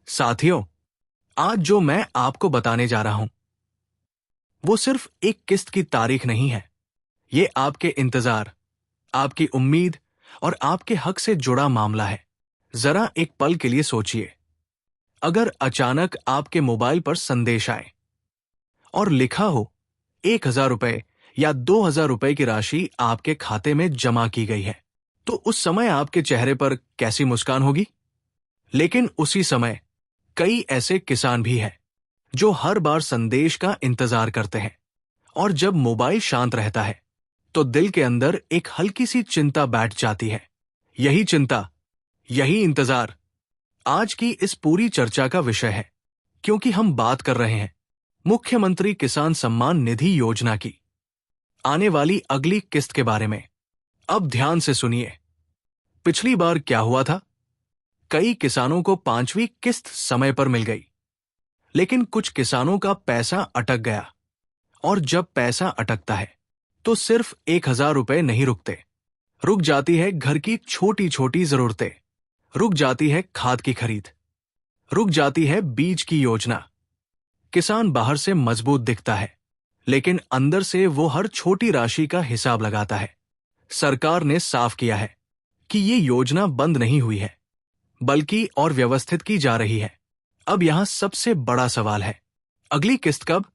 साथियों, आज जो मैं आपको बताने जा रहा हूं वो सिर्फ एक किस्त की तारीख नहीं है। ये आपके इंतजार, आपकी उम्मीद और आपके हक से जुड़ा मामला है। जरा एक पल के लिए सोचिए, अगर अचानक आपके मोबाइल पर संदेश आए और लिखा हो 1,000 रुपए या 2,000 रुपए की राशि आपके खाते में जमा की गई है, तो उस समय आपके चेहरे पर कैसी मुस्कान होगी। लेकिन उसी समय कई ऐसे किसान भी हैं जो हर बार संदेश का इंतजार करते हैं, और जब मोबाइल शांत रहता है तो दिल के अंदर एक हल्की सी चिंता बैठ जाती है। यही चिंता, यही इंतजार आज की इस पूरी चर्चा का विषय है, क्योंकि हम बात कर रहे हैं मुख्यमंत्री किसान सम्मान निधि योजना की आने वाली अगली किस्त के बारे में। अब ध्यान से सुनिए, पिछली बार क्या हुआ था। कई किसानों को 5वीं किस्त समय पर मिल गई, लेकिन कुछ किसानों का पैसा अटक गया। और जब पैसा अटकता है तो सिर्फ 1,000 रुपए नहीं रुकते, रुक जाती है घर की छोटी छोटी जरूरतें, रुक जाती है खाद की खरीद, रुक जाती है बीज की योजना। किसान बाहर से मजबूत दिखता है, लेकिन अंदर से वो हर छोटी राशि का हिसाब लगाता है। सरकार ने साफ किया है कि ये योजना बंद नहीं हुई है, बल्कि और व्यवस्थित की जा रही है। अब यहां सबसे बड़ा सवाल है, अगली किस्त कब।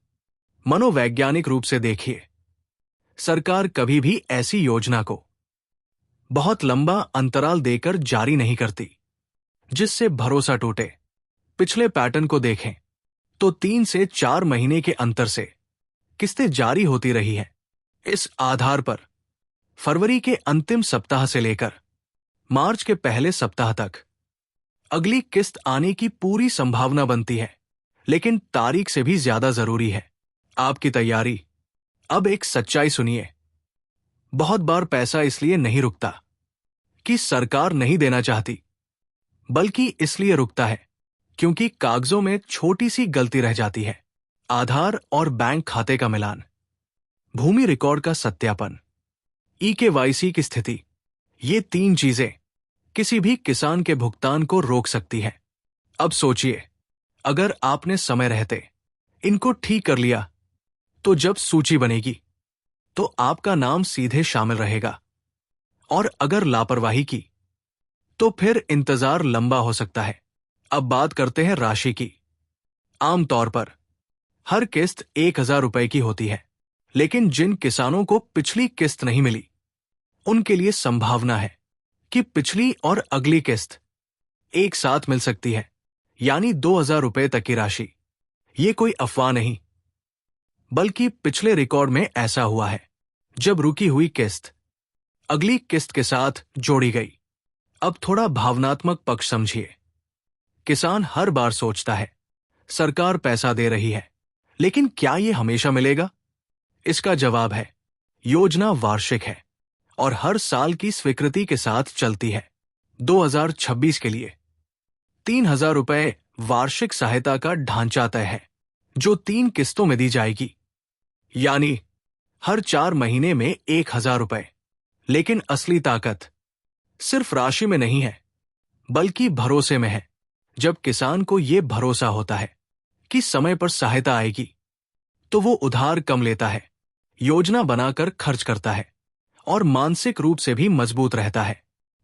मनोवैज्ञानिक रूप से देखिए, सरकार कभी भी ऐसी योजना को बहुत लंबा अंतराल देकर जारी नहीं करती जिससे भरोसा टूटे। पिछले पैटर्न को देखें तो 3 से 4 महीने के अंतर से किस्तें जारी होती रही है। इस आधार पर फरवरी के अंतिम सप्ताह से लेकर मार्च के पहले सप्ताह तक अगली किस्त आने की पूरी संभावना बनती है। लेकिन तारीख से भी ज्यादा जरूरी है आपकी तैयारी। अब एक सच्चाई सुनिए, बहुत बार पैसा इसलिए नहीं रुकता कि सरकार नहीं देना चाहती, बल्कि इसलिए रुकता है क्योंकि कागजों में छोटी सी गलती रह जाती है। आधार और बैंक खाते का मिलान, भूमि रिकॉर्ड का सत्यापन, EKYC की स्थिति, ये 3 चीजें किसी भी किसान के भुगतान को रोक सकती है। अब सोचिए, अगर आपने समय रहते इनको ठीक कर लिया तो जब सूची बनेगी तो आपका नाम सीधे शामिल रहेगा, और अगर लापरवाही की तो फिर इंतजार लंबा हो सकता है। अब बात करते हैं राशि की। आमतौर पर हर किस्त 1,000 रुपए की होती है, लेकिन जिन किसानों को पिछली किस्त नहीं मिली उनके लिए संभावना है कि पिछली और अगली किस्त एक साथ मिल सकती है, यानी 2,000 रुपए तक की राशि। ये कोई अफवाह नहीं, बल्कि पिछले रिकॉर्ड में ऐसा हुआ है जब रुकी हुई किस्त अगली किस्त के साथ जोड़ी गई। अब थोड़ा भावनात्मक पक्ष समझिए। किसान हर बार सोचता है सरकार पैसा दे रही है, लेकिन क्या यह हमेशा मिलेगा। इसका जवाब है, योजना वार्षिक है और हर साल की स्वीकृति के साथ चलती है। 2026 के लिए 3,000 रुपए वार्षिक सहायता का ढांचा तय है, जो 3 किस्तों में दी जाएगी, यानी हर 4 महीने में 1,000 रुपए। लेकिन असली ताकत सिर्फ राशि में नहीं है, बल्कि भरोसे में है। जब किसान को यह भरोसा होता है कि समय पर सहायता आएगी, तो वो उधार कम लेता है, योजना बनाकर खर्च करता है और मानसिक रूप से भी मजबूत रहता है।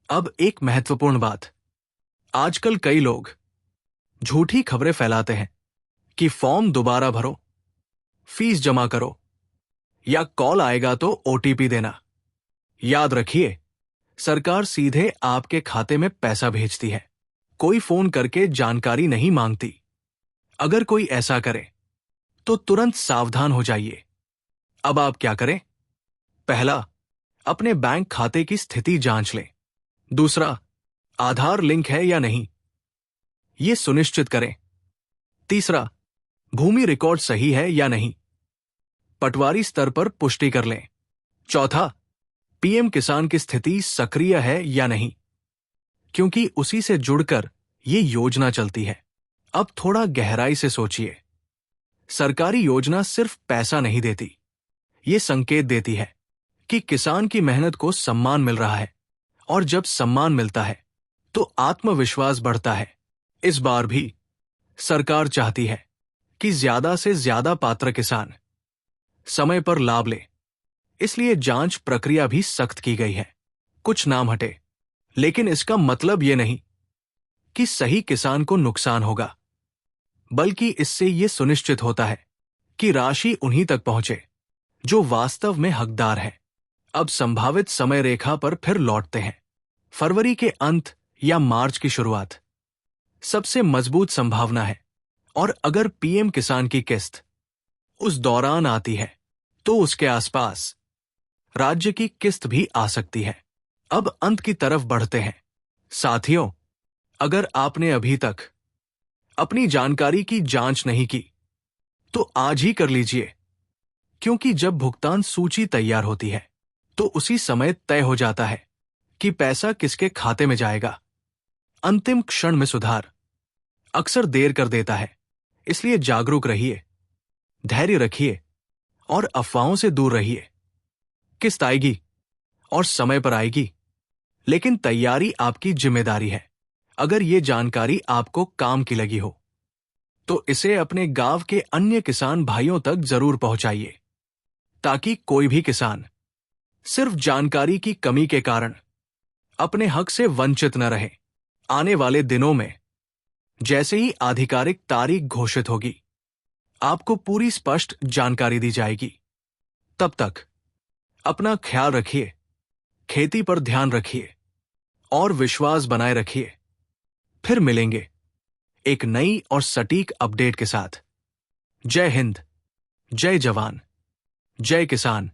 अब एक महत्वपूर्ण बात, आजकल कई लोग झूठी खबरें फैलाते हैं कि फॉर्म दोबारा भरो, फीस जमा करो, या कॉल आएगा तो OTP देना। याद रखिए, सरकार सीधे आपके खाते में पैसा भेजती है, कोई फोन करके जानकारी नहीं मांगती। अगर कोई ऐसा करे तो तुरंत सावधान हो जाइए। अब आप क्या करें? पहला, अपने बैंक खाते की स्थिति जांच लें। दूसरा, आधार लिंक है या नहीं, यह सुनिश्चित करें। तीसरा, भूमि रिकॉर्ड सही है या नहीं, पटवारी स्तर पर पुष्टि कर लें। चौथा, PM किसान की स्थिति सक्रिय है या नहीं, क्योंकि उसी से जुड़कर ये योजना चलती है। अब थोड़ा गहराई से सोचिए, सरकारी योजना सिर्फ पैसा नहीं देती, ये संकेत देती है कि किसान की मेहनत को सम्मान मिल रहा है, और जब सम्मान मिलता है तो आत्मविश्वास बढ़ता है। इस बार भी सरकार चाहती है कि ज्यादा से ज्यादा पात्र किसान समय पर लाभ ले, इसलिए जांच प्रक्रिया भी सख्त की गई है। कुछ नाम हटे, लेकिन इसका मतलब यह नहीं कि सही किसान को नुकसान होगा, बल्कि इससे यह सुनिश्चित होता है कि राशि उन्हीं तक पहुंचे जो वास्तव में हकदार है। अब संभावित समय रेखा पर फिर लौटते हैं। फरवरी के अंत या मार्च की शुरुआत सबसे मजबूत संभावना है, और अगर पीएम किसान की किस्त उस दौरान आती है तो उसके आसपास राज्य की किस्त भी आ सकती है। अब अंत की तरफ बढ़ते हैं। साथियों, अगर आपने अभी तक अपनी जानकारी की जांच नहीं की तो आज ही कर लीजिए, क्योंकि जब भुगतान सूची तैयार होती है तो उसी समय तय हो जाता है कि पैसा किसके खाते में जाएगा। अंतिम क्षण में सुधार अक्सर देर कर देता है, इसलिए जागरूक रहिए, धैर्य रखिए और अफवाहों से दूर रहिए। किस्त आएगी और समय पर आएगी, लेकिन तैयारी आपकी जिम्मेदारी है। अगर ये जानकारी आपको काम की लगी हो तो इसे अपने गांव के अन्य किसान भाइयों तक जरूर पहुंचाइए, ताकि कोई भी किसान सिर्फ जानकारी की कमी के कारण अपने हक से वंचित न रहे। आने वाले दिनों में जैसे ही आधिकारिक तारीख घोषित होगी, आपको पूरी स्पष्ट जानकारी दी जाएगी। तब तक अपना ख्याल रखिए, खेती पर ध्यान रखिए और विश्वास बनाए रखिए। फिर मिलेंगे एक नई और सटीक अपडेट के साथ। जय हिंद, जय जवान, जय किसान।